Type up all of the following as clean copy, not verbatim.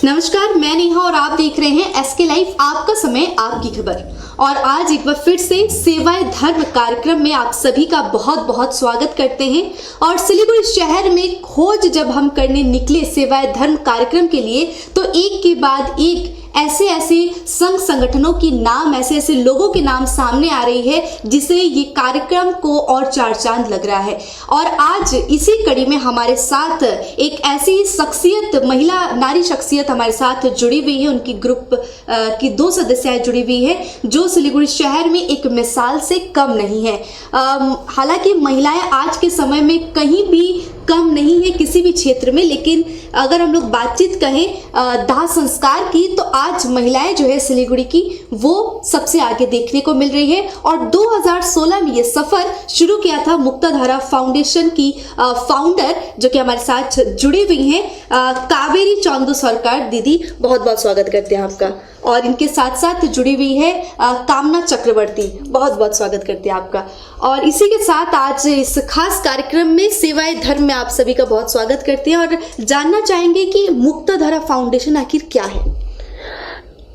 नमस्कार, मैं नेहा और आप देख रहे हैं एसके लाइव, आपका समय आपकी खबर। और आज एक बार फिर से सेवाएं धर्म कार्यक्रम में आप सभी का बहुत बहुत स्वागत करते हैं। और सिलीगुड़ी शहर में खोज जब हम करने निकले सेवाएं धर्म कार्यक्रम के लिए, तो एक के बाद एक ऐसे संघ संगठनों की नाम, ऐसे लोगों के नाम सामने आ रही है जिसे ये कार्यक्रम को और चार चांद लग रहा है। और आज इसी कड़ी में हमारे साथ एक ऐसी शख्सियत, महिला नारी शख्सियत हमारे साथ जुड़ी हुई है। उनकी ग्रुप की 2 सदस्याएं जुड़ी हुई है जो सिलीगुड़ी शहर में एक मिसाल से कम नहीं है। हालांकि महिलाएं आज के समय में कहीं भी कम नहीं है किसी भी क्षेत्र में, लेकिन अगर हम लोग बातचीत कहें दाह संस्कार की, तो आज महिलाएं जो है सिलीगुड़ी की वो सबसे आगे देखने को मिल रही है। और 2016 में ये सफर शुरू किया था मुक्ताधारा फाउंडेशन की फाउंडर जो कि हमारे साथ जुड़ी हुई हैं कावेरी चंदू सरकार दीदी, बहुत बहुत स्वागत करते हैं आपका। और इनके साथ साथ जुड़ी हुई है कामना चक्रवर्ती, बहुत बहुत स्वागत करते हैं आपका। और इसी के साथ आज इस खास कार्यक्रम में सेवाएं धर्म में आप सभी का बहुत स्वागत करते हैं और जानना चाहेंगे कि मुक्ताधारा फाउंडेशन आखिर क्या है।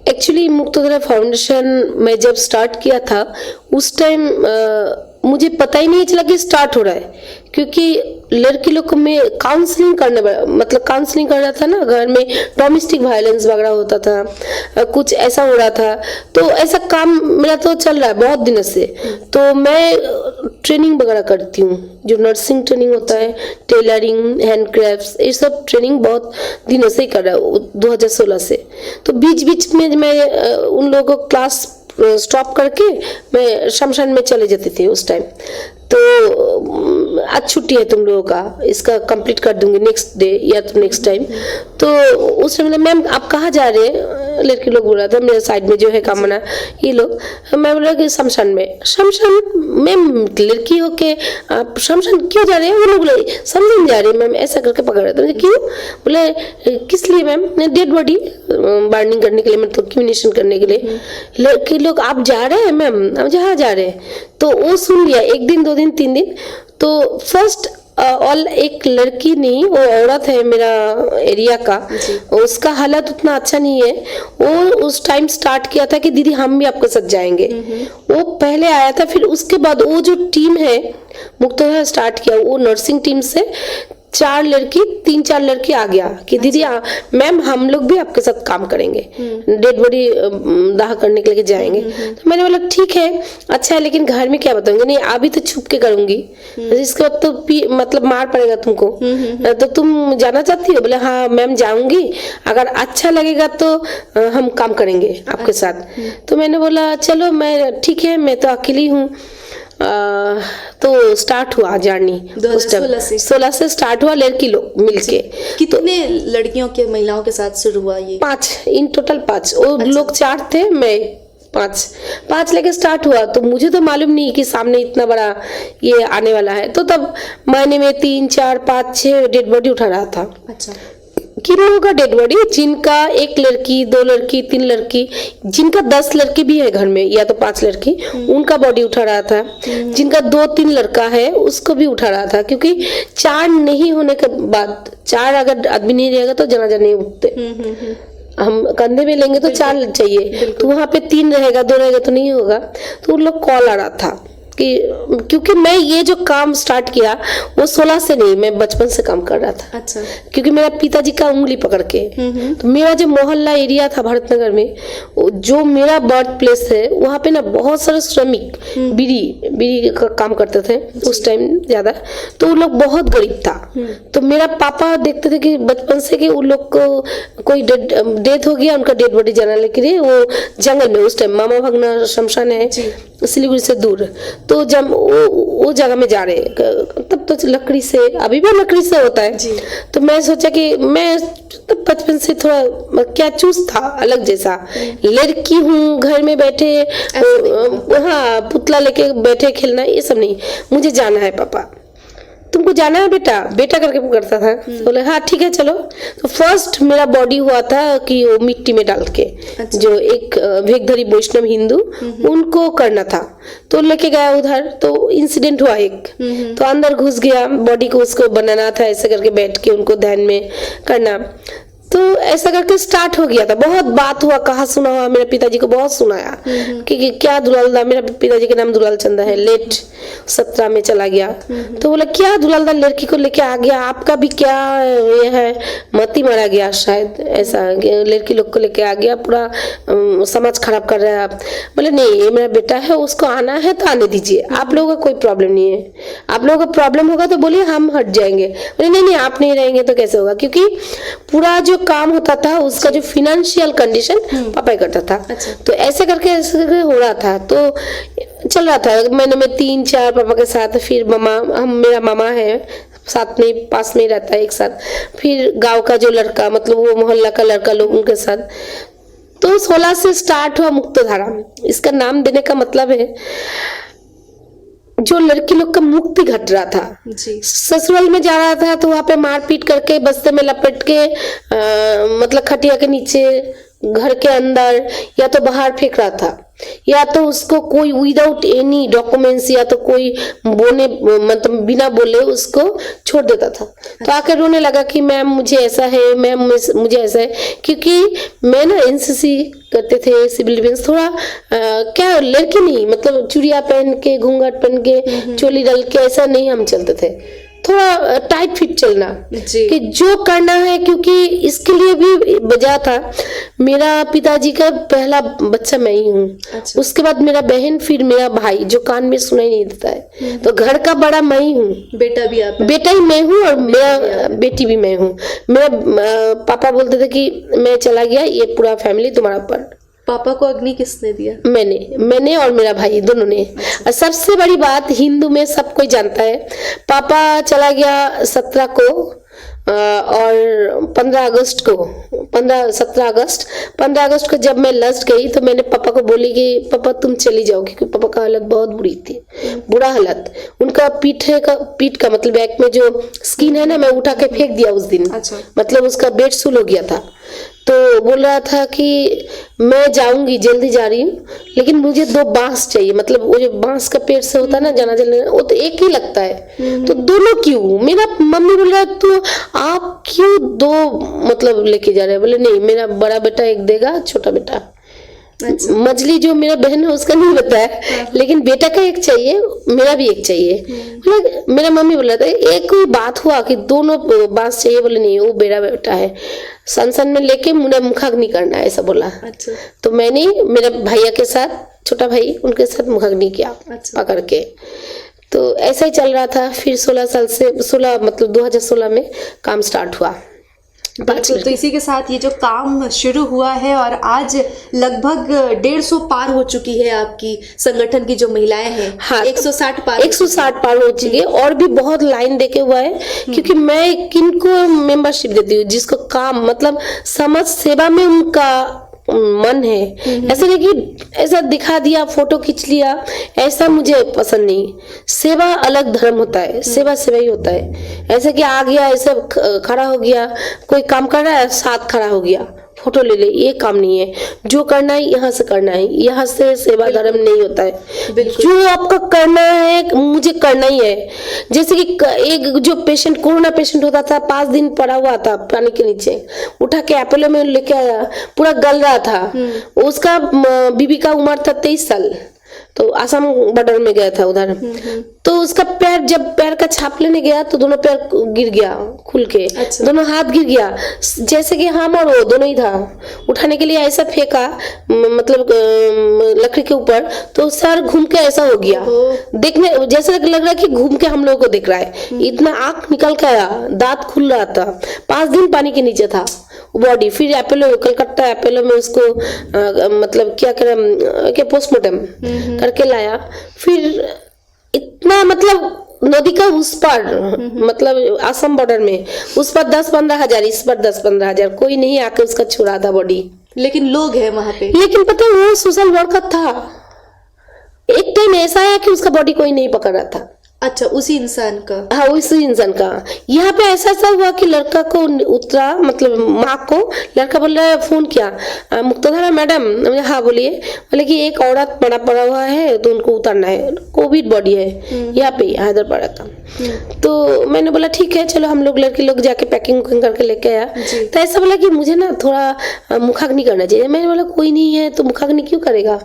एक्चुअली मुक्ताधारा फाउंडेशन मैं जब स्टार्ट किया था उस टाइम मुझे पता ही नहीं चला कि स्टार्ट हो रहा है, क्योंकि लड़की लोग को मैं काउंसलिंग काउंसलिंग कर रहा था ना, घर में डोमेस्टिक वायलेंस वगैरह होता था, कुछ ऐसा हो रहा था। तो ऐसा काम मेरा तो चल रहा है बहुत दिनों से। तो मैं ट्रेनिंग वगैरह करती हूँ, जो नर्सिंग ट्रेनिंग होता है, टेलरिंग, हैंडक्राफ्ट्स, ये सब ट्रेनिंग बहुत दिनों से ही कर रहा हूँ 2016 से। तो बीच बीच में मैं उन लोगों को क्लास स्टॉप करके मैं शमशान में चले जाते थे उस टाइम। तो आज छुट्टी है तुम लोगों का, इसका कंप्लीट कर दूंगी नेक्स्ट डे या तो नेक्स्ट टाइम। तो उस टाइम मैम आप कहाँ जा रहे हैं, लड़के लोग बोल रहा था मेरे साइड में जो है कामना, ये लोग। मैं बोला कि शमशान में। शमशान मैम लड़की हो के आप शमशान क्यों जा रहे हैं? वो लोग बोले समझन जा रहे हैं मैम, ऐसा करके पकड़ रहे थे। क्यों? बोले किस लिए मैम? डेड बॉडी बर्निंग करने के लिए, मतलब क्यूमिनेशन करने के लिए। लड़के लोग आप जा रहे हैं मैम? हम जहाँ जा रहे हैं। तो वो सुन लिया 1 दिन 2 दिन 3 दिन। तो फर्स्ट ऑल एक लड़की नहीं, वो औरत है मेरा एरिया का, उसका हालत उतना अच्छा नहीं है। वो उस टाइम स्टार्ट किया था कि दीदी हम भी आपके साथ जाएंगे। वो पहले आया था, फिर उसके बाद वो जो टीम है मुक्ताधारा स्टार्ट किया, वो नर्सिंग टीम से 3-4 लड़की आ गया कि दीदी मैम हम लोग भी आपके साथ काम करेंगे, डेड बॉडी दाह करने के लिए जाएंगे। तो मैंने बोला ठीक है, अच्छा है, लेकिन घर में क्या बताऊंगी? नहीं अभी तो छुप के करूंगी, इसके बाद तो मतलब मार पड़ेगा तुमको। तो तुम जाना चाहती हो? बोले हाँ मैम जाऊंगी, अगर अच्छा लगेगा तो हम काम करेंगे आपके साथ। तो मैंने बोला चलो मैं ठीक है, मैं तो अकेली हूँ। तो स्टार्ट हुआ जर्नी 2016 से स्टार्ट हुआ, लड़की लोग मिलके। कितने लड़कियों के, महिलाओं के साथ शुरू हुआ ये? 5 इन टोटल 5। वो लोग 4 थे, मैं 5 लेके स्टार्ट हुआ। तो मुझे तो मालूम नहीं कि सामने इतना बड़ा ये आने वाला है। तो तब महीने में 3, 4, 5, 6 डेड बॉडी उठा रहा था। अच्छा, किन लोगों का डेड बॉडी? जिनका 1 लड़की, 2 लड़की, 3 लड़की, जिनका 10 लड़की भी है घर में या तो 5 लड़की, उनका बॉडी उठा रहा था। जिनका 2-3 लड़का है उसको भी उठा रहा था, क्योंकि 4 नहीं होने के बाद, 4 अगर आदमी नहीं रहेगा तो जनाजा नहीं उठते। हम कंधे में लेंगे तो 4 चाहिए, तो वहां पे 3 रहेगा, 2 रहेगा तो नहीं होगा। तो उन लोग कॉल आ रहा था कि क्योंकि मैं ये जो काम स्टार्ट किया वो 16 से नहीं, मैं बचपन से काम कर रहा था। अच्छा। क्योंकि मेरा पिताजी का उंगली पकड़ के, तो मेरा जो मोहल्ला एरिया था भरतनगर में, जो मेरा बर्थ प्लेस है, वहाँ पे ना बहुत सारे श्रमिक बीड़ी का काम करते थे उस टाइम ज्यादा। तो उन लोग बहुत गरीब था। तो मेरा पापा देखते थे कि बचपन से कि उन लोग को कोई डेथ हो गया, उनका डेड बॉडी जलाने के लिए वो जंगल में, उस टाइम मामा भगना शमशान है सिलीगुड़ी से दूर, तो जब वो जगह में जा रहे, तब तो लकड़ी से, अभी भी लकड़ी से होता है। तो मैं सोचा कि मैं तब बचपन से थोड़ा क्या चूस था अलग जैसा, लड़की हूँ घर में बैठे, हाँ पुतला लेके बैठे खेलना, ये सब नहीं, मुझे जाना है पापा, तुमको जाना है बेटा, बेटा करके करता था। तो बोले हाँ ठीक है चलो। तो फर्स्ट मेरा बॉडी हुआ था कि वो मिट्टी में डाल के, अच्छा। जो एक वेगधरी वैष्णव हिंदू उनको करना था, तो लेके गया उधर। तो इंसिडेंट हुआ एक, तो अंदर घुस गया, बॉडी को उसको बनाना था ऐसे करके बैठ के उनको ध्यान में करना। तो ऐसा करके स्टार्ट हो गया था। बहुत बात हुआ, कहा सुना हुआ, मेरे पिताजी को बहुत सुनाया कि क्या दुलालदा, मेरा पिताजी का नाम दुलाल चंदा है, लेट 17 में चला गया। तो बोला क्या दुलालदा लड़की को लेके आ गया, आपका भी क्या ये है, मती मारा गया शायद, ऐसा लड़की लोग को लेके आ गया, पूरा समाज खराब कर रहा है आप। बोले नहीं, ये मेरा बेटा है, उसको आना है तो आने दीजिए, आप लोगों का कोई प्रॉब्लम नहीं है, आप लोगों का प्रॉब्लम होगा तो बोलिए हम हट जाएंगे। बोले नहीं नहीं, आप नहीं रहेंगे तो कैसे होगा, क्योंकि पूरा जो काम होता था उसका जो फिनेंशियल कंडीशन पापा ही करता था। तो ऐसे करके हो रहा था, तो चल रहा था महीने में 3-4 पापा के साथ, फिर मामा, मेरा मामा है साथ में, पास में ही रहता है एक साथ, फिर गांव का जो लड़का, मतलब वो मोहल्ला का लड़का लोगों के साथ। तो 16 से स्टार्ट हुआ मुक्तधारा। इसका नाम देने का मतलब है जो लड़की लोग का मुक्ति घट रहा था, ससुराल में जा रहा था तो वहां पे मारपीट करके बस्ते में लपेट के मतलब खटिया के नीचे, घर के अंदर, या तो बाहर फेंक रहा था, या तो उसको कोई विदाउट एनी डॉक्यूमेंट्स, या तो कोई बोने मतलब बिना बोले उसको छोड़ देता था। तो आकर रोने लगा कि मैम मुझे ऐसा है, मैम मुझे ऐसा है, क्योंकि मैं ना एनसीसी करते थे, सिविल डिफेंस, थोड़ा क्या लड़की नहीं, मतलब चूड़िया पहन के, घूंघट पहन के, चोली डाल के, ऐसा नहीं हम चलते थे, थोड़ा टाइट फिट चलना कि जो करना है, क्योंकि इसके लिए भी वजह था, मेरा पिताजी का पहला बच्चा मैं ही हूँ। उसके बाद मेरा बहन, फिर मेरा भाई जो कान में सुनाई नहीं देता है, तो घर का बड़ा मैं ही हूँ, बेटा भी आप, बेटा ही मैं हूँ, और मेरा बेटी भी मैं हूँ। मेरा पापा बोलते थे कि मैं चला गया, ये पूरा फैमिली तुम्हारा ऊपर। पापा को अग्नि किसने दिया? मैंने और मेरा भाई दोनों ने। और सबसे बड़ी बात, हिंदू में सब कोई जानता है, पापा चला गया 17 को और 15 अगस्त को, 15 अगस्त को जब मैं लस्ट गई तो मैंने पापा को बोली कि पापा तुम चली जाओ, क्योंकि पापा का हालत बहुत बुरी थी, बुरा हालत। उनका पीठ का मतलब बैक में जो स्किन है ना, मैं उठा के फेंक दिया उस दिन। मतलब उसका बेड सूल हो गया था। तो बोल रहा था कि मैं जाऊंगी, जल्दी जा रही हूँ, लेकिन मुझे 2 बांस चाहिए, मतलब वो जो बांस का पेड़ से होता है ना जनाजा लेना, वो तो एक ही लगता है, तो दोनों क्यों? मेरा मम्मी बोल रहा है तो आप क्यों 2 मतलब लेके जा रहे हैं? बोले नहीं, मेरा बड़ा बेटा एक देगा, छोटा बेटा। मजली जो मेरा बहन है उसका नहीं बताया, लेकिन बेटा का एक चाहिए, मेरा भी एक चाहिए। मेरा मम्मी बोल रहा था, एक कोई बात हुआ कि दोनों बांस चाहिए, बोले नहीं वो मेरा बेटा है, सन में लेके मुझे मुखाग्नि करना है, ऐसा बोला। तो मैंने मेरा भैया के साथ, छोटा भाई, उनके साथ मुखाग्नि किया पकड़ के। तो ऐसा ही चल रहा था। फिर 16 मतलब 2016 में काम स्टार्ट हुआ। तो इसी के साथ ये जो काम शुरू हुआ है, और आज लगभग 150 पार हो चुकी है आपकी संगठन की जो महिलाएं हैं। हाँ, 160 पार हो चुकी है, और भी बहुत लाइन देके हुआ है, क्योंकि मैं किनको मेंबरशिप देती हूँ जिसको काम मतलब समाज सेवा में उनका मन है। ऐसे नहीं कि ऐसा दिखा दिया, फोटो खींच लिया, ऐसा मुझे पसंद नहीं। सेवा अलग धर्म होता है, सेवा ही होता है। ऐसे कि आ गया, ऐसे खड़ा हो गया, कोई काम कर रहा है साथ खड़ा हो गया, फोटो ले ले, ये काम नहीं है। जो करना है यहाँ से करना है, यहाँ से सेवा धर्म नहीं होता है। जो आपको करना है मुझे करना ही है। जैसे कि एक जो पेशेंट, कोरोना पेशेंट होता था, 5 दिन पड़ा हुआ था पानी के नीचे, उठा के अपोलो में लेके आया, पूरा गल रहा था। उसका बीबी का उम्र था 23 साल, तो आसाम बॉर्डर में गया था उधर। तो उसका पैर, जब पैर का छाप लेने गया तो दोनों पैर गिर गया खुल के। दोनों हाथ गिर गया, जैसे कि हम और वो दोनों ही था। उठाने के लिए ऐसा फेंका, मतलब लकड़ी के ऊपर, तो सर घूम के ऐसा हो गया, देखने जैसा लग रहा है कि घूम के हम लोगों को देख रहा है। इतना आंख निकल के आया, दांत खुल रहा था, 5 दिन पानी के नीचे था बॉडी। फिर अपोलो, कलकत्ता अपोलो में उसको मतलब क्या करें, पोस्टमार्टम करके लाया। फिर इतना मतलब नदी का उस पर, मतलब असम बॉर्डर में, उस पर 10-15 हजार, इस पर 10-15 हजार, कोई नहीं आके उसका छुड़ा था बॉडी। लेकिन लोग हैं वहां पे। लेकिन पता है वो सोशल वर्कर था। एक टाइम ऐसा है कि उसका बॉडी कोई नहीं पकड़ रहा था। अच्छा, उसी इंसान का। हाँ, उसी इंसान का। यहाँ पे ऐसा सा हुआ कि लड़का को उतरा, मतलब माँ को लड़का बोल रहा है, फोन किया, मुक्ताधारा मैडम। हमने हाँ बोलिए। बोले कि एक औरत पड़ा हुआ है तो उनको उतारना है, कोविड बॉडी है यहाँ पे हैदराबाद का। तो मैंने बोला ठीक है, चलो हम लोग लड़के लोग जाके पैकिंग करके लेके आया। तो ऐसा बोला कि मुझे ना थोड़ा मुखाग्नि करना चाहिए। मैंने बोला कोई नहीं है तो मुखाग्नि क्यों करेगा।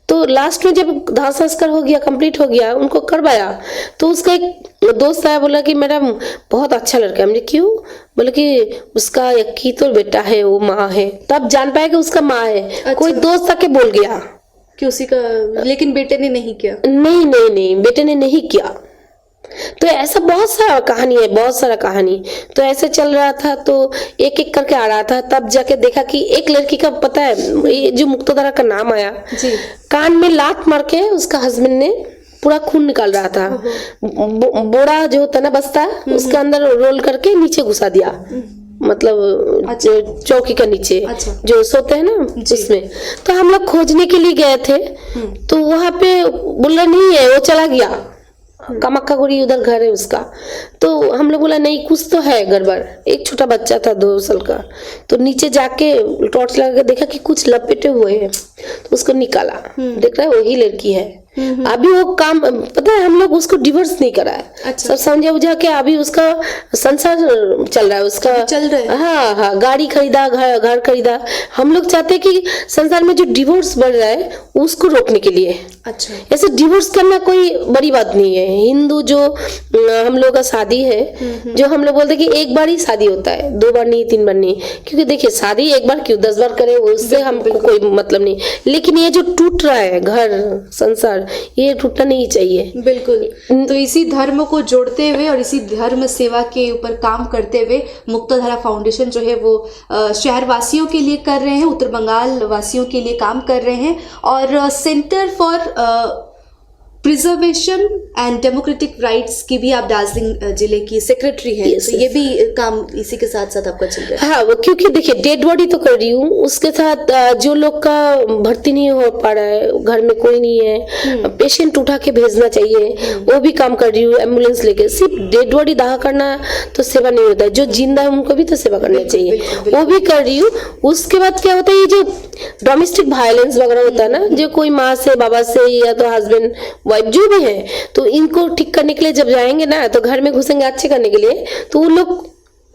तो लास्ट में जब दाह संस्कार हो गया, कंप्लीट हो गया, उनको करवाया, तो उसका एक दोस्त आया, बोला कि मैडम बहुत अच्छा लड़का है। हमने क्यों? बोले कि उसका एक ही तो बेटा है, वो माँ है। तब जान पाया कि उसका माँ है। अच्छा। कोई दोस्त आके बोल गया कि उसी का, लेकिन बेटे ने नहीं किया। नहीं, बेटे ने नहीं किया। तो ऐसा बहुत सारा कहानी है, बहुत सारा कहानी। तो ऐसे चल रहा था, तो एक एक करके आ रहा था। तब जाके देखा कि एक लड़की का, पता है ये जो मुक्ताधारा का नाम आया जी, कान कान में लात मार के उसका हस्बैंड ने पूरा खून निकाल रहा था। बोरा जो होता ना बस्ता, उसके अंदर रोल करके नीचे घुसा दिया, मतलब अच्छा। चौकी का नीचे। अच्छा। जो सोते हैं ना उसमें। तो हम लोग खोजने के लिए गए थे, तो वहां पे बोला नहीं है, वो चला गया। कामाख्यागुड़ी उधर घर है उसका। तो हम लोग बोला नहीं, कुछ तो है गड़बड़। एक छोटा बच्चा था 2 साल का। तो नीचे जाके टॉर्च लगा के देखा कि कुछ लपेटे हुए हैं, तो उसको निकाला। देख रहा है वही लड़की है। अभी वो काम, पता है हम लोग उसको डिवोर्स नहीं करा है। अच्छा। सब समझा बुझा के अभी उसका संसार चल रहा है, उसका चल रहा है। हाँ, गाड़ी खरीदा, घर खरीदा। हम लोग चाहते हैं कि संसार में जो डिवोर्स बढ़ रहा है उसको रोकने के लिए। अच्छा। ऐसे डिवोर्स करना कोई बड़ी बात नहीं है। हिंदू जो हम लोग का शादी है, जो हम लोग बोलते हैं कि एक बार ही शादी होता है, 2 बार नहीं, 3 बार नहीं। क्योंकि देखिए शादी एक बार क्यों 10 बार करे, उससे हमको कोई मतलब नहीं। लेकिन ये जो टूट रहा है घर संसार, ये टूटना नहीं चाहिए। बिल्कुल। तो इसी धर्म को जोड़ते हुए और इसी धर्म सेवा के ऊपर काम करते हुए मुक्ताधारा फाउंडेशन जो है वो शहर वासियों के लिए कर रहे हैं, उत्तर बंगाल वासियों के लिए काम कर रहे हैं। और centre for preservation and democratic rights की भी आप दार्जिलिंग जिले की सेक्रेटरी हैं। Yes, तो ये भी काम इसी के साथ साथ आपका चल रहा है। हाँ, वो क्योंकि देखिए डेड बॉडी तो कर रही हूँ, उसके साथ जो लोग का भर्ती नहीं हो पा रहा है, घर में कोई नहीं है, पेशेंट उठा के भेजना चाहिए, वो भी काम कर रही हूँ एम्बुलेंस लेके। सिर्फ डेड बॉडी दाह करना तो सेवा नहीं होता है, जो जिंदा है उनको भी तो सेवा करनी चाहिए, वो भी कर रही हूँ। उसके बाद क्या होता है, ये जो डोमेस्टिक वायलेंस वगैरह होता है ना, जो कोई माँ से, बाबा से, या तो हस्बैंड वाइफ जो भी है, तो इनको ठीक करने के लिए जब जाएंगे ना, तो घर में घुसेंगे अच्छे करने के लिए, तो वो लोग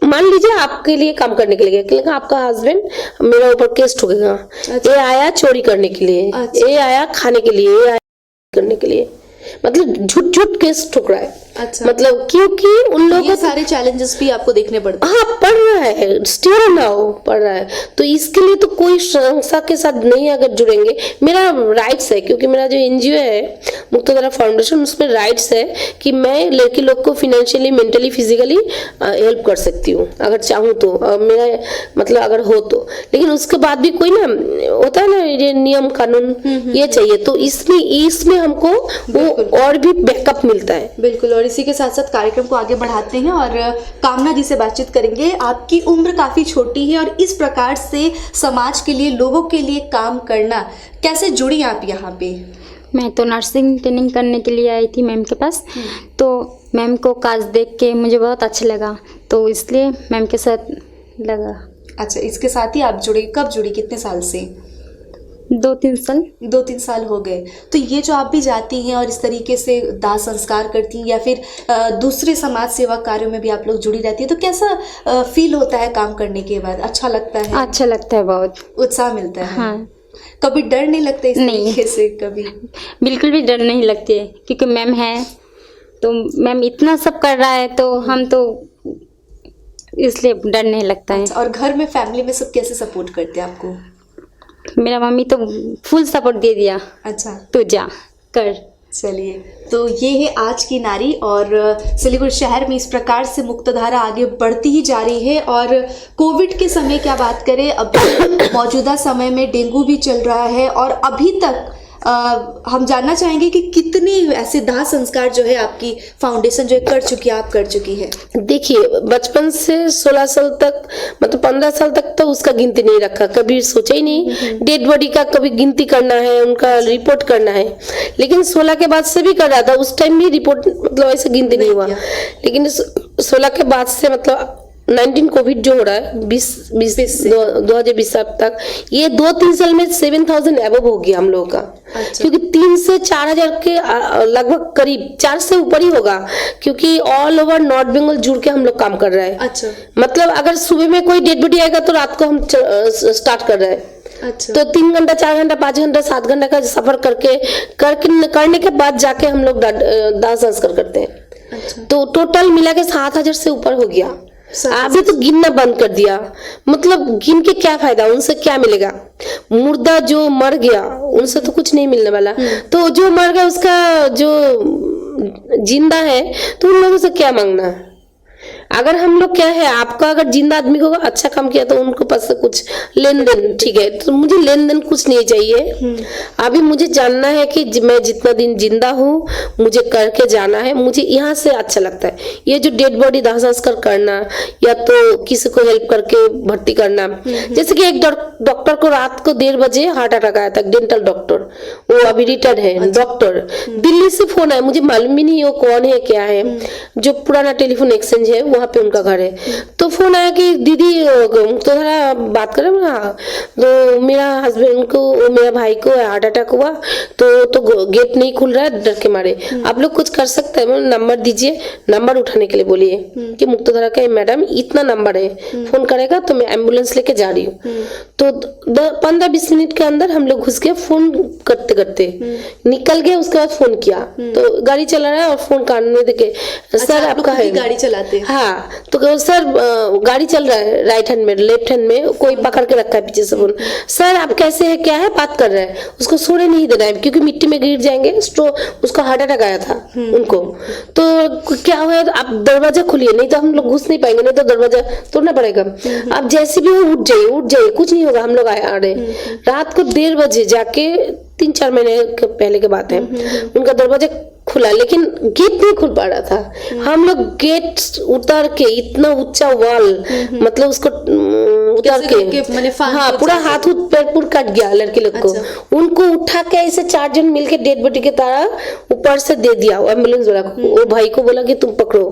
मान लीजिए आपके लिए काम करने के लिए, लेकिन आपका हस्बैंड मेरा ऊपर केस ठोकेगा। अच्छा। ये आया चोरी करने के लिए, अच्छा। ये आया खाने के लिए, ये आया करने के लिए, मतलब झूठ केस ठोक रहा है। अच्छा। मतलब क्योंकि उन लोगों ये सारे चैलेंजेस भी आपको देखने पड़ते हैं। हाँ, पढ़ रहा है, स्टिल नाउ पढ़ रहा है। तो इसके लिए तो कोई संस्था के साथ नहीं अगर जुड़ेंगे, मेरा राइट्स है, क्योंकि मेरा जो एनजीओ है मुक्ताधारा फाउंडेशन, उसमें राइट्स है कि मैं लड़की लोग को फिनेंशियली, मेंटली, फिजिकली हेल्प कर सकती हूँ अगर चाहूँ तो, मेरा मतलब अगर हो तो। लेकिन उसके बाद भी कोई ना होता है ना, ये नियम कानून ये चाहिए, तो इसमें हमको वो और भी बैकअप मिलता है। बिल्कुल। और इसी के साथ साथ कार्यक्रम को आगे बढ़ाते हैं और कामना जी से बातचीत करेंगे। आपकी उम्र काफ़ी छोटी है और इस प्रकार से समाज के लिए, लोगों के लिए काम करना, कैसे जुड़ी आप यहाँ पे? मैं तो नर्सिंग ट्रेनिंग करने के लिए आई थी मैम के पास। तो मैम को काज देख के मुझे बहुत अच्छा लगा, तो इसलिए मैम के साथ लगा। अच्छा, इसके साथ ही आप जुड़े, कब जुड़ी, कितने साल से? 2-3 साल। 2-3 साल हो गए। तो ये जो आप भी जाती हैं और इस तरीके से दाह संस्कार करती हैं या फिर दूसरे समाज सेवा कार्यों में भी आप लोग जुड़ी रहती है, तो कैसा फील होता है काम करने के बाद? अच्छा लगता है? अच्छा लगता है, बहुत उत्साह मिलता है? हाँ। कभी डर नहीं लगता इस नहीं। तरीके से? कभी बिल्कुल भी डर नहीं लगती है, क्योंकि मैम है, तो मैम इतना सब कर रहा है, तो हम तो इसलिए डर नहीं लगता है। और घर में, फैमिली में सब कैसे सपोर्ट करते हैं आपको? मेरा मम्मी तो फुल सपोर्ट दे दिया। अच्छा, तू जा कर। चलिए, तो ये है आज की नारी। और सिलीगुड़ी शहर में इस प्रकार से मुक्तधारा आगे बढ़ती ही जा रही है। और कोविड के समय क्या बात करें, अभी मौजूदा समय में डेंगू भी चल रहा है और अभी तक हम जानना चाहेंगे कि कितनी ऐसे दाह संस्कार जो है आपकी फाउंडेशन जो है कर चुकी है, आप कर चुकी है। देखिए, बचपन से 16 साल तक, मतलब 15 साल तक तो उसका गिनती नहीं रखा, कभी सोचा ही नहीं डेड बॉडी का कभी गिनती करना है, उनका रिपोर्ट करना है। लेकिन 16 के बाद से भी कर रहा था, उस टाइम भी रिपोर्ट मतलब ऐसे गिनती नहीं हुआ। लेकिन 16 के बाद से मतलब 19 कोविड जो हो रहा है 2020 तक, ये 2-3 साल में 7,000 एबव हो गया हम लोगों का। अच्छा। क्योंकि 3 से 4,000 के लगभग करीब 4 से ऊपर ही होगा, क्योंकि ऑल ओवर नॉर्थ बंगाल जुड़ के हम लोग काम कर रहे हैं। अच्छा। मतलब अगर सुबह में कोई डेड बॉडी आएगा तो रात को हम स्टार्ट कर रहे हैं। अच्छा। तो 3 घंटा 4 घंटा 5 घंटा 7 घंटा का सफर करने के बाद जाके हम लोग दाह संस्कार करते हैं। अच्छा। तो टोटल मिला के 7,000 से ऊपर हो गया। अभी तो गिनना बंद कर दिया, मतलब गिन के क्या फायदा, उनसे क्या मिलेगा। मुर्दा जो मर गया उनसे तो कुछ नहीं मिलने वाला, तो जो मर गया उसका जो जिंदा है तो उन लोगों से क्या मांगना। अगर हम लोग क्या है, आपका अगर जिंदा आदमी को अच्छा काम किया तो उनको पास से कुछ लेन देन, ठीक है, तो मुझे लेन देन कुछ नहीं चाहिए। अभी मुझे जानना है कि मैं जितना दिन जिंदा हूँ मुझे करके जाना है, मुझे यहाँ से अच्छा लगता है। ये जो डेड बॉडी दाह संस्कार करना या तो किसी को हेल्प करके भर्ती करना, जैसे कि एक डॉक्टर को रात को 1:30 बजे हार्ट अटैक आया था, डेंटल डॉक्टर, वो अभी रिटायर्ड है डॉक्टर। दिल्ली से फोन आया, मुझे मालूम भी नहीं वो कौन है क्या है, जो पुराना टेलीफोन एक्सचेंज है वहाँ पे उनका घर है। तो फोन आया कि दीदी तो जरा बात करें ना, तो मेरा हस्बैंड को, मेरा भाई को हार्ट अटैक हुआ, तो गेट नहीं खुल रहा है, डर के मारे आप लोग कुछ कर सकते हैं, नंबर दीजिए। नंबर उठाने के लिए बोलिए कि मुक्तधारा का मैडम इतना नंबर है, फोन करेगा तो मैं एम्बुलेंस लेके जा रही हूँ। तो 15-20 मिनट के अंदर हम लोग घुस गए, फोन करते करते निकल गए। उसके बाद फोन किया तो गाड़ी चला रहा है और फोन कान में देखे, सर आपका है, गाड़ी चलाते हैं। हाँ, तो सर गाड़ी चल रहा है, राइट हैंड में, लेफ्ट हैंड में कोई पकड़ के रखा है पीछे से फोन। सर आप कैसे है, क्या है, बात कर रहे हैं। उसको सोने नहीं देना है क्योंकि मिट्टी में गिर जाएंगे, उसको हार्ट अटैक आया था उनको। तो क्या हुआ, आप दरवाजा खोलिए, नहीं तो हम लोग घुस नहीं पाएंगे, नहीं तो दरवाजा तोड़ना पड़ेगा। आप जैसे भी हो उठ जाइए, कुछ नहीं होगा, हम लोग आ रहे। रात को 1:30 बजे जाके 3-4 महीने पहले की बात है, उनका दरवाजा खुला, लेकिन गेट नहीं खुल पा रहा था। हम लोग गेट उतर के, इतना ऊंचा वॉल, मतलब उसको उतर के हाँ पूरा हाथ पैर कट गया लड़के लोग को। उनको उठा के ऐसे 4 जन मिलके डेड बॉडी के तरह ऊपर से दे दिया एम्बुलेंस वाला को। वो भाई को बोला कि तुम पकड़ो,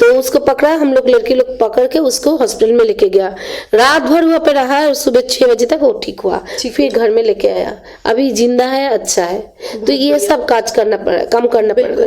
तो उसको पकड़ा, हम लोग लड़के लोग पकड़ के उसको हॉस्पिटल में लेके गया। रात भर वहाँ पे रहा और सुबह 6 बजे तक वो ठीक हुआ, फिर घर में लेके आया। अभी जिंदा है, अच्छा है। तो ये सब काज करना पड़ा, काम करना पड़ेगा।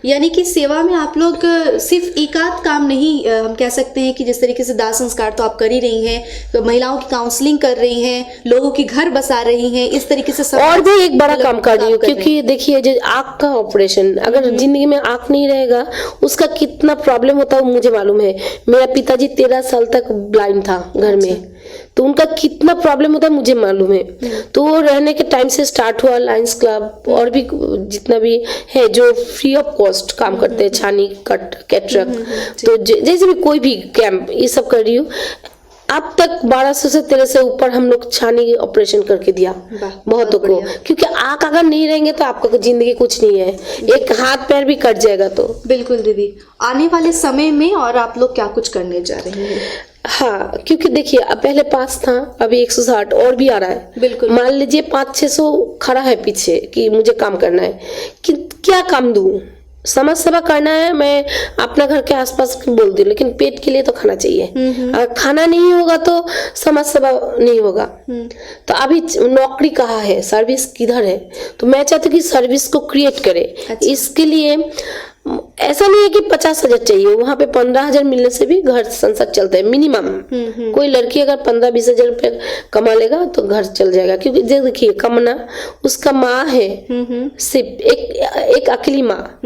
यानी कि सेवा में आप लोग सिर्फ एकाध काम नहीं, हम कह सकते हैं कि जिस तरीके से दाह संस्कार तो आप कर ही रही हैं, तो महिलाओं की काउंसलिंग कर रही हैं, लोगों के घर बसा रही हैं, इस तरीके से और भी एक बड़ा काम कर रही हूँ। क्योंकि देखिए, जो आँख का ऑपरेशन, अगर जिंदगी में आँख नहीं रहेगा उसका कितना प्रॉब्लम होता है मुझे मालूम है। मेरा पिताजी 13 साल तक ब्लाइंड था घर में, तो उनका कितना प्रॉब्लम होता है मुझे मालूम है। तो वो रहने के टाइम से स्टार्ट हुआ लायंस क्लब, और भी जितना भी है जो फ्री ऑफ कॉस्ट काम करते हैं, छानी, कट, कैटरक, तो जैसे भी कोई भी कैंप, ये सब कर रही हूँ। अब तक 1200 से 1300 ऊपर हम लोग छानी ऑपरेशन करके दिया बहुतों को। क्योंकि आँख अगर नहीं रहेंगे तो आपका जिंदगी कुछ नहीं है, एक हाथ पैर भी कट जाएगा। तो बिल्कुल दीदी, आने वाले समय में और आप लोग क्या कुछ करने जा रहे हैं? हाँ, क्योंकि देखिए अब पहले 5 था, अभी 160 और भी आ रहा है। बिल्कुल, मान लीजिए 500-600 खड़ा है पीछे कि मुझे काम करना है, कि क्या काम दूं। समाज सेवा करना है, मैं अपना घर के आसपास बोल दूं, लेकिन पेट के लिए तो खाना चाहिए। अगर खाना नहीं होगा तो समाज सेवा नहीं होगा। तो अभी नौकरी कहाँ है, सर्विस किधर है, तो मैं चाहती हूँ कि सर्विस को क्रिएट करे। अच्छा। इसके लिए ऐसा नहीं है कि 50,000 चाहिए, वहाँ पे 15,000 मिलने से भी घर संसार चलता है मिनिमम। कोई लड़की अगर 15-20 हजार रुपये कमा लेगा तो घर चल जाएगा। क्योंकि देखिए, कमना उसका माँ है, सिर्फ एक अकेली माँ।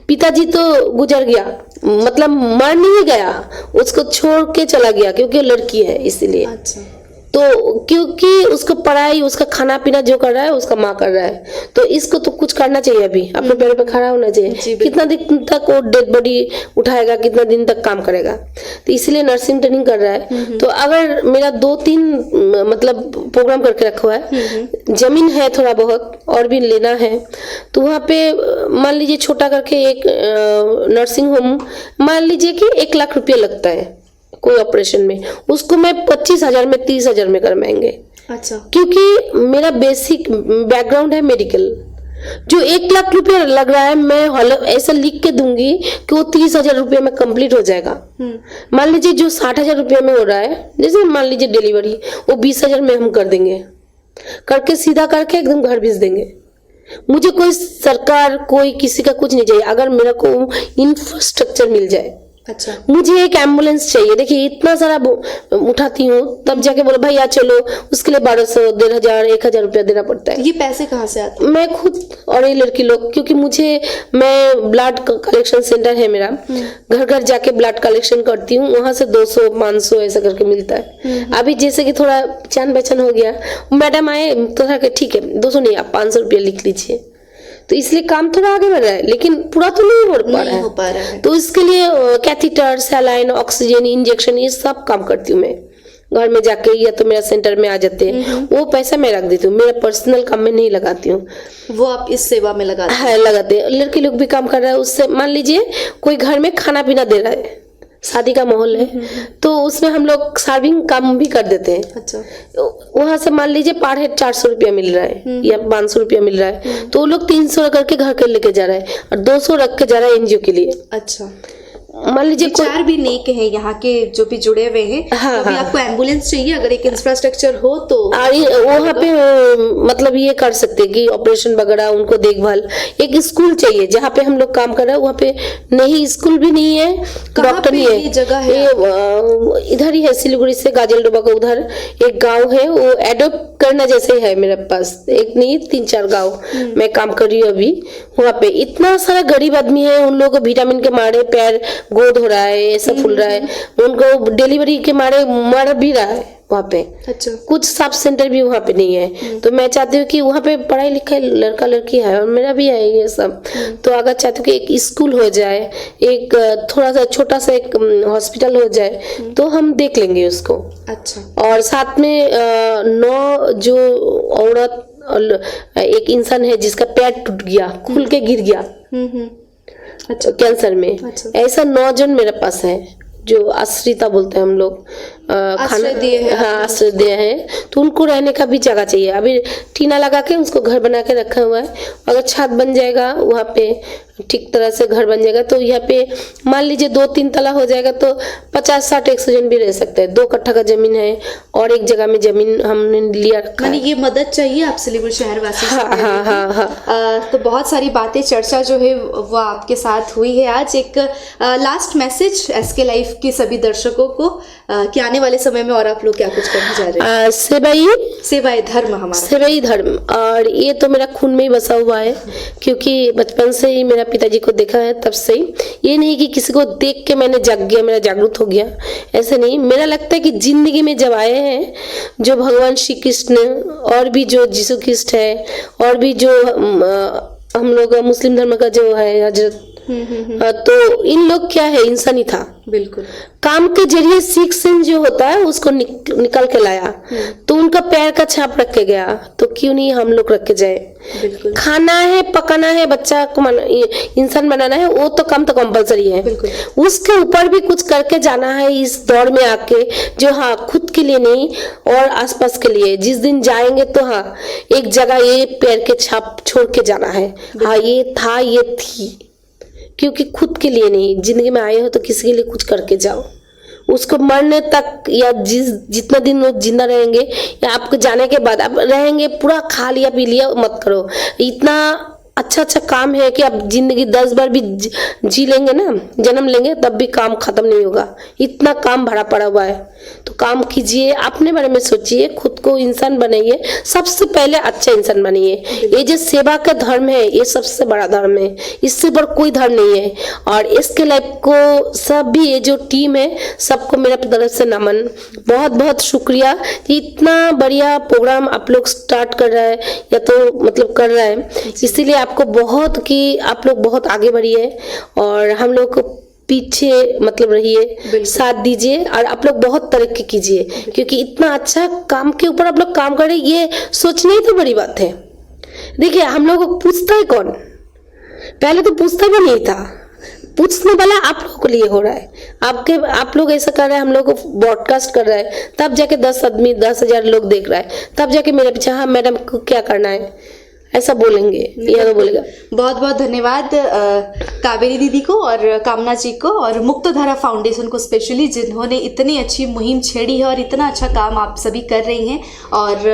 पिताजी तो गुजर गया, मतलब मर नहीं गया, उसको छोड़ के चला गया क्योंकि लड़की है, इसीलिए। अच्छा। तो क्योंकि उसको पढ़ाई, उसका खाना पीना जो कर रहा है उसका माँ कर रहा है, तो इसको तो कुछ करना चाहिए, अभी अपने पैरों पे खड़ा होना चाहिए। कितना दिन तक वो डेड बॉडी उठाएगा, कितना दिन तक काम करेगा, तो इसलिए नर्सिंग ट्रेनिंग कर रहा है। तो अगर मेरा 2-3 मतलब प्रोग्राम करके रखा हुआ है, जमीन है थोड़ा बहुत और भी लेना है, तो वहाँ पे मान लीजिए छोटा करके एक नर्सिंग होम, मान लीजिए कि 1 लाख रुपया लगता है कोई ऑपरेशन में, उसको मैं 25,000 में 30,000 में करवाएंगे। अच्छा, क्योंकि मेरा बेसिक बैकग्राउंड है मेडिकल। जो 1 लाख रुपया लग रहा है, मैं ऐसा लिख के दूंगी कि वो 30,000 रुपये में कंप्लीट हो जाएगा। मान लीजिए जो 60,000 रुपये में हो रहा है, जैसे मान लीजिए डिलीवरी, वो 20,000 में हम कर देंगे, करके सीधा करके एकदम घर भेज देंगे। मुझे कोई सरकार, कोई किसी का कुछ नहीं चाहिए, अगर मेरा को इंफ्रास्ट्रक्चर मिल जाए। अच्छा, मुझे एक एम्बुलेंस चाहिए। देखिए इतना सारा उठाती हूँ, तब जाके बोलो भैया चलो, उसके लिए 1200, 1,500, 1,000 रुपया देना पड़ता है। ये पैसे कहाँ से आते हैं? मैं खुद और ये लड़की लोग, क्योंकि मैं ब्लड कलेक्शन सेंटर है मेरा, घर घर जाके ब्लड कलेक्शन करती हूँ, वहां से 200, 500 ऐसा करके मिलता है। अभी जैसे कि थोड़ा जान पहचान हो गया, मैडम आए तो ठीक है 200 नहीं, आप 500 रुपया लिख लीजिए, तो इसलिए काम थोड़ा आगे बढ़ रहा है, लेकिन पूरा तो नहीं हो पा रहा है। तो इसके लिए कैथीटर, सैलाइन, ऑक्सीजन, इंजेक्शन, ये सब काम करती हूँ मैं घर में जाके, या तो मेरा सेंटर में आ जाते हैं, वो पैसा मैं रख देती हूँ, मेरा पर्सनल काम में नहीं लगाती हूँ, वो आप इस सेवा में लगाते हैं? हाँ लगाते हैं। लड़के लोग भी काम कर रहा है उससे, मान लीजिए कोई घर में खाना पीना दे रहा है, शादी का माहौल है, तो उसमें हम लोग सर्विंग काम भी कर देते हैं। अच्छा, वहां से मान लीजिए पर हेड 400 रुपया मिल रहा है या 500 रुपया मिल रहा है, तो वो लोग 300 करके घर के लेके जा रहा है और 200 रख के जा रहा है एनजीओ के लिए। अच्छा, मान लीजिए विचार भी नेक है यहाँ के जो भी जुड़े हुए हैं। हाँ, अभी आपको एम्बुलेंस चाहिए, अगर एक इंफ्रास्ट्रक्चर हो तो वहाँ पे मतलब ये कर सकते हैं कि ऑपरेशन वगैरह उनको देखभाल। एक स्कूल चाहिए जहाँ पे हम लोग काम कर रहे हैं, वहाँ पे नहीं, स्कूल भी नहीं है, डॉक्टर नहीं है। ये जगह है इधर ही है, सिलीगुड़ी से गाजलडोबा का उधर एक गाँव है, वो एडोप्ट करना जैसे ही है मेरे पास, एक नहीं 3-4 गाँव मैं काम कर रही हूँ अभी। वहाँ पे इतना सारा गरीब आदमी है, उन लोगों को विटामिन के मारे पैर गोद हो रहा है, ऐसा फूल रहा है, उनको डिलीवरी के मारे मर भी रहा है वहाँ पे। अच्छा, कुछ सब सेंटर भी वहाँ पे नहीं है, तो मैं चाहती हूँ कि वहाँ पे पढ़ाई लिखाई लड़का लड़की है, और मेरा भी है ये सब, तो अगर चाहती हूँ कि एक स्कूल हो जाए, एक थोड़ा सा छोटा सा एक हॉस्पिटल हो जाए, तो हम देख लेंगे उसको। अच्छा, और साथ में 9 जो औरत और एक इंसान है जिसका पैर टूट गया, खुल के गिर गया अच्छा, कैंसर में, अच्छा। ऐसा 9 जन मेरे पास है जो आश्रिता बोलते हैं हम लोग, आश्रय दिए हैं। हाँ आश्रय दिए हैं, तो उनको रहने का भी जगह चाहिए। अभी टीना लगा के उसको घर बना के रखा हुआ है, अगर छत बन जाएगा वहाँ पे ठीक तरह से घर बन जाएगा, तो यहाँ पे मान लीजिए 2-3 तला हो जाएगा, तो 50-60-100 जन भी रह सकते हैं। 2 कट्ठा का जमीन है और एक जगह में जमीन हमने लिया रखा मानी है। ये मदद चाहिए आप सिलीगुड़ी शहर वासी से? हाँ हाँ हाँ। तो बहुत सारी बातें, चर्चा जो है वो आपके साथ हुई है आज। एक लास्ट मैसेज एसके लाइफ के सभी दर्शकों को कि आने वाले समय में और आप लोग क्या कुछ करने जा रहे हैं? सेवाई धर्म हमारा, सेवाई धर्म, और ये तो मेरा खून में ही बसा हुआ है, क्योंकि बचपन से ही मेरा पिताजी को देखा है, तब से ही। ये नहीं कि किसी को देख के मैंने जाग गया, मेरा जागरूक हो गया, ऐसे नहीं। मेरा लगता है कि जिंदगी में जब आए हैं, जो भगवान श्री कृष्ण और भी जो यीशु ख्रिस्ट है, और भी जो हम लोग मुस्लिम धर्म का जो है हजरत, तो इन लोग क्या है, इंसानी था बिल्कुल। काम के जरिए सीख सिंह जो होता है उसको निकल के लाया, तो उनका पैर का छाप रख के गया, तो क्यों नहीं हम लोग रख के जाए। बिल्कुल। खाना है, पकाना है, बच्चा को इंसान बनाना है, वो तो काम तो कंपलसरी है। बिल्कुल। उसके ऊपर भी कुछ करके जाना है इस दौड़ में आके, जो हाँ खुद के लिए नहीं और आसपास के लिए। जिस दिन जाएंगे तो हाँ एक जगह ये पैर के छाप छोड़ के जाना है, हाँ ये था, ये थी, क्योंकि खुद के लिए नहीं, जिंदगी में आए हो तो किसी के लिए कुछ करके जाओ। उसको मरने तक या जितना दिन वो जिंदा रहेंगे, या आपको जाने के बाद आप रहेंगे, पूरा खा लिया पी लिया मत करो। इतना अच्छा अच्छा काम है कि आप जिंदगी 10 बार भी जी लेंगे ना, जन्म लेंगे तब भी काम खत्म नहीं होगा, इतना काम भरा पड़ा हुआ है। तो काम कीजिए, अपने बारे में सोचिए, खुद को इंसान बनाइए, सबसे पहले अच्छा इंसान बनिए। ये जो सेवा का धर्म है ये सबसे बड़ा धर्म है, इससे बड़ा कोई धर्म नहीं है। और इसके लाइफ को सभी ये जो टीम है सबको मेरा तरफ से नमन, बहुत बहुत शुक्रिया कि इतना बढ़िया प्रोग्राम आप लोग स्टार्ट कर रहा है या तो मतलब कर रहा है, इसीलिए आपको बहुत कि आप लोग बहुत आगे बढ़िए और हम लोग को पीछे मतलब रहिए, साथ दीजिए और आप लोग बहुत तरक्की कीजिए, क्योंकि इतना अच्छा काम के ऊपर आप लोग काम कर रहे हैं, ये सोचने ही तो बड़ी बात है। देखिए हम लोग को पूछता है कौन, पहले तो पूछता भी नहीं था, पूछने वाला आप लोगों के लिए हो रहा है। आप लोग ऐसा कर रहे हैं, हम लोग को ब्रॉडकास्ट कर रहा है, तब जाके 10 आदमी 10,000 लोग देख रहा है, तब जाके मेरे पीछे हाँ मैडम को क्या करना है ऐसा बोलेंगे या तो बोलेगा। बहुत बहुत धन्यवाद कावेरी दीदी को और कामना जी को और मुक्तधारा फाउंडेशन को स्पेशली, जिन्होंने इतनी अच्छी मुहिम छेड़ी है और इतना अच्छा काम आप सभी कर रही हैं। और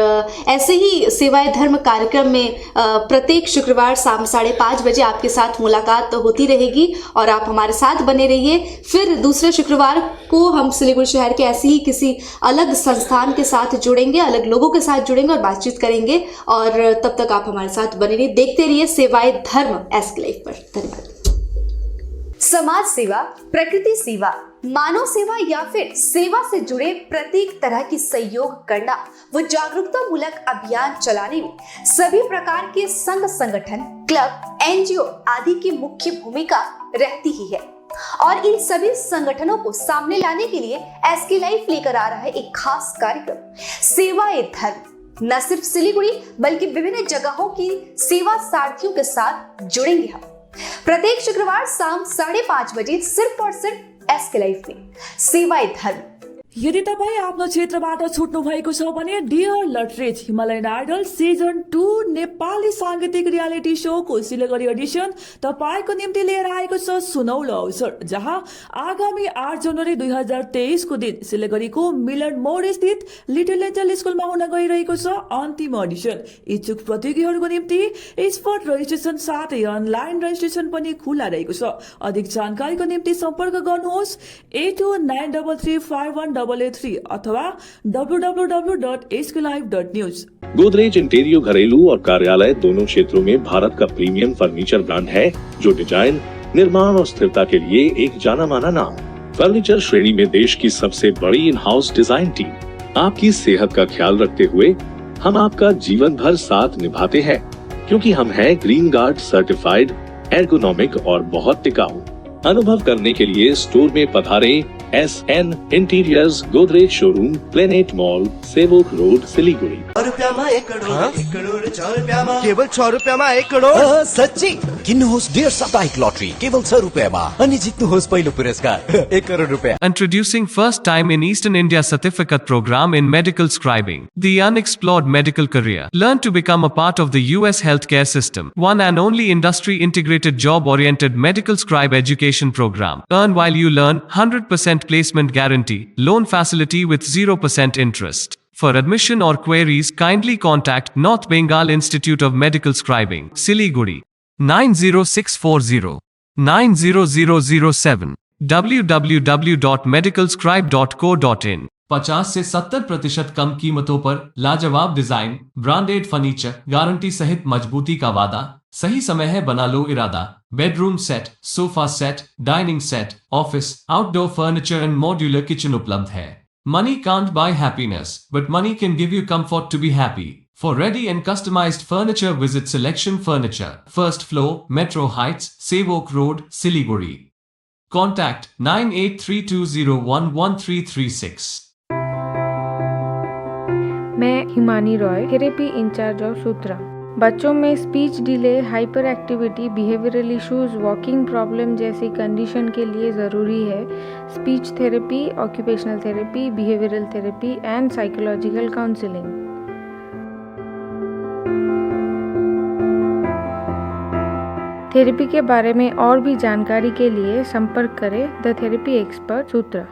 ऐसे ही सेवाएं धर्म कार्यक्रम में प्रत्येक शुक्रवार शाम 5:30 बजे आपके साथ मुलाकात तो होती रहेगी और आप हमारे साथ बने रहिए। फिर दूसरे शुक्रवार को हम सिलीगुड़ी शहर के ऐसे ही किसी अलग संस्थान के साथ जुड़ेंगे, अलग लोगों के साथ जुड़ेंगे और बातचीत करेंगे। और तब तक आप हमारे साथ बने रहिए, देखते रहिए सेवाएं धर्म एसके लाइफ पर। धन्यवाद। समाज सेवा, प्रकृति सेवा, मानव सेवा या फिर सेवा से जुड़े प्रत्येक तरह की सहयोग करना व जागरूकता मूलक अभियान चलाने में सभी प्रकार के संघ संगठन, क्लब, एनजीओ आदि की मुख्य भूमिका रहती ही है। और इन सभी संगठनों को सामने लाने के लिए एसके लाइफ लेकर आ रहा है एक खास कार्यक्रम सेवाएं धर्म। न सिर्फ सिलीगुड़ी बल्कि विभिन्न जगहों की सेवा सारथियों के साथ जुड़ेंगे हम प्रत्येक शुक्रवार शाम 5:30 बजे सिर्फ और सिर्फ एसके लाइफ में सेवाएं धर्म। यदि तपाईँ आफ्नो क्षेत्रबाट छुट्नु भएको छ भने डियर लटरेज हिमालयन आइडल सिजन 2 नेपाली सांगीतिक रियालिटी शोको सिलगढी एडिसन तपाईको निम्ति लिएर आएको छ सुनौलो अवसर, जहाँ आगामी 8 जनवरी 2023 को दिन सिलगढीको मिलन मोड स्थित लिटिल एन्जल स्कुलमा हुन गइरहेको छ अन्तिम अडिसन। इच्छुक प्रतियोगीहरूको निम्ति स्पट रजिस्ट्रेसन साथै अनलाइन रजिस्ट्रेसन पनि खुला रहेको छ। अधिक जानकारीको निम्ति सम्पर्क गर्नुहोस् 8293351883 अथवा www.sklife.news। गोदरेज इंटीरियो घरेलू और कार्यालय दोनों क्षेत्रों में भारत का प्रीमियम फर्नीचर ब्रांड है, जो डिजाइन, निर्माण और स्थिरता के लिए एक जाना माना नाम। फर्नीचर श्रेणी में देश की सबसे बड़ी इन हाउस डिजाइन टीम। आपकी सेहत का ख्याल रखते हुए हम आपका जीवन भर साथ निभाते हैं, क्योंकि हम हैं ग्रीन गार्ड सर्टिफाइड, एर्गोनॉमिक और बहुत टिकाऊ। अनुभव करने के लिए स्टोर में पधारें। SN interiors, Godrej showroom, planet mall, Sevoke road, Siliguri. केवल 6 रुपयामा 1 करोड। सच्ची किन्नुहोस् डेढ साप्ताहिक लटरी केवल 6 रुपयामा अनि जित्नुहोस् पहिलो पुरस्कार 1 करोड रुपैयाँ। Introducing first time in Eastern India certificate program in medical scribing, the unexplored medical career. Learn to become a part of the US healthcare system. One and only industry integrated job oriented medical scribe education program. Earn while you learn, 100% placement guarantee, loan facility with 0% interest. For admission or queries, kindly contact North Bengal Institute of Medical Scribing, Siliguri, 90640 90007, www.medicalscribe.co.in। 50 से 70% कम कीमतों पर लाजवाब design, branded furniture, guarantee सहित मजबूती का वादा। सही समय है, बना लो इरादा। Bedroom set, sofa set, dining set, office, outdoor furniture and modular kitchen उपलब्ध है। Money can't buy happiness, but money can give you comfort to be happy. For ready and customized furniture, visit Selection Furniture, first floor, Metro Heights, Sevok Road, Siliguri. Contact 9832011336। मैं Himani Roy, therapy incharge of Sutra. बच्चों में speech delay, hyper activity, behavioural issues, walking problem जैसी condition के लिए ज़रूरी है speech therapy, occupational therapy, behavioural therapy and psychological counselling. Therapy के बारे में और भी जानकारी के लिए संपर्क करें द थेरेपी एक्सपर्ट सूत्रा।